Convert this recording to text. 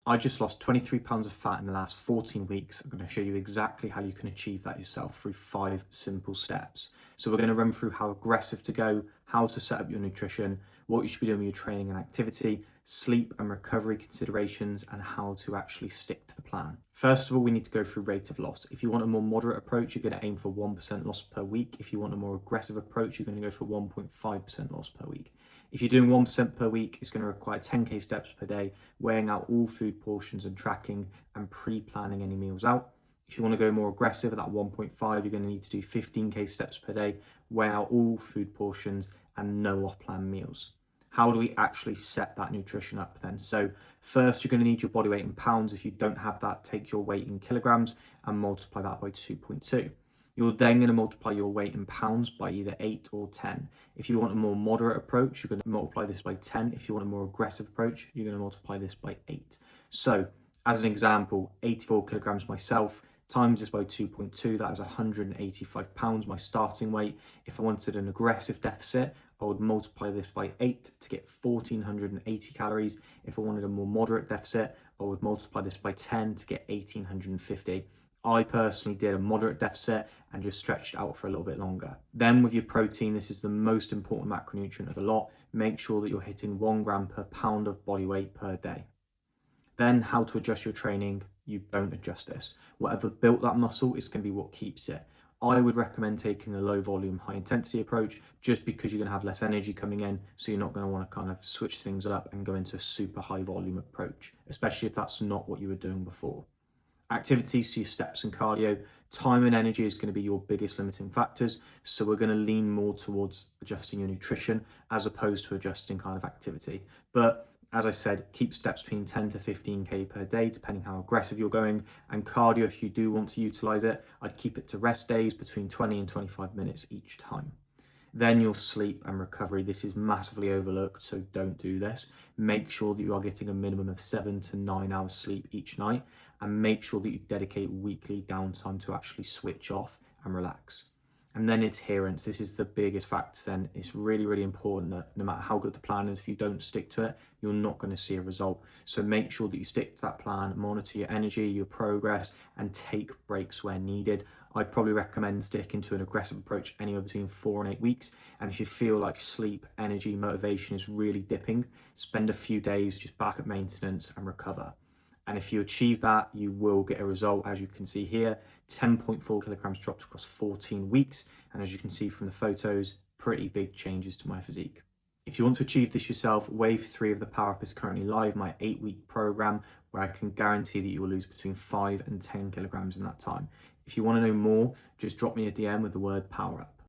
I just lost 23 pounds of fat in the last 14 weeks. I'm going to show you exactly how you can achieve that yourself through 5 simple steps. So we're going to run through how aggressive to go, how to set up your nutrition, what you should be doing with your training and activity, sleep and recovery considerations, and how to actually stick to the plan. First of all, we need to go through rate of loss. If you want a more moderate approach, you're going to aim for 1% loss per week. If you want a more aggressive approach, you're going to go for 1.5% loss per week. If you're doing 1% per week, it's going to require 10k steps per day, weighing out all food portions and tracking and pre-planning any meals out. If you want to go more aggressive at that 1.5, you're going to need to do 15k steps per day, weigh out all food portions and no off-plan meals. How do we actually set that nutrition up then? So first, you're going to need your body weight in pounds. If you don't have that, take your weight in kilograms and multiply that by 2.2. You're then going to multiply your weight in pounds by either 8 or 10. If you want a more moderate approach, you're going to multiply this by 10. If you want a more aggressive approach, you're going to multiply this by 8. So as an example, 84 kilograms myself, times this by 2.2, that is 185 pounds, my starting weight. If I wanted an aggressive deficit, I would multiply this by 8 to get 1480 calories. If I wanted a more moderate deficit, I would multiply this by 10 to get 1850. I personally did a moderate deficit and just stretched out for a little bit longer. Then with your protein, this is the most important macronutrient of the lot. Make sure that you're hitting 1 gram per pound of body weight per day. Then how to adjust your training. You don't adjust this. Whatever built that muscle is going to be what keeps it. I would recommend taking a low volume, high intensity approach just because you're going to have less energy coming in. So you're not going to want to kind of switch things up and go into a super high volume approach, especially if that's not what you were doing before. Activity, so your steps and cardio, time and energy is going to be your biggest limiting factors. So we're going to lean more towards adjusting your nutrition as opposed to adjusting kind of activity. But as I said, keep steps between 10 to 15k per day, depending how aggressive you're going. And cardio, if you do want to utilize it, I'd keep it to rest days between 20 and 25 minutes each time. Then your sleep and recovery. This is massively overlooked, so don't do this. Make sure that you are getting a minimum of 7 to 9 hours sleep each night, and make sure that you dedicate weekly downtime to actually switch off and relax. And then adherence. This is the biggest factor then. It's really, really important that no matter how good the plan is, if you don't stick to it, you're not going to see a result. So make sure that you stick to that plan, monitor your energy, your progress, and take breaks where needed. I'd probably recommend sticking to an aggressive approach anywhere between 4 and 8 weeks. And if you feel like sleep, energy, motivation is really dipping, spend a few days just back at maintenance and recover. And if you achieve that, you will get a result. As you can see here, 10.4 kilograms dropped across 14 weeks. And as you can see from the photos, pretty big changes to my physique. If you want to achieve this yourself, wave 3 of the Power Up is currently live, my 8-week program, where I can guarantee that you will lose between 5 and 10 kilograms in that time. If you want to know more, just drop me a DM with the word Power Up.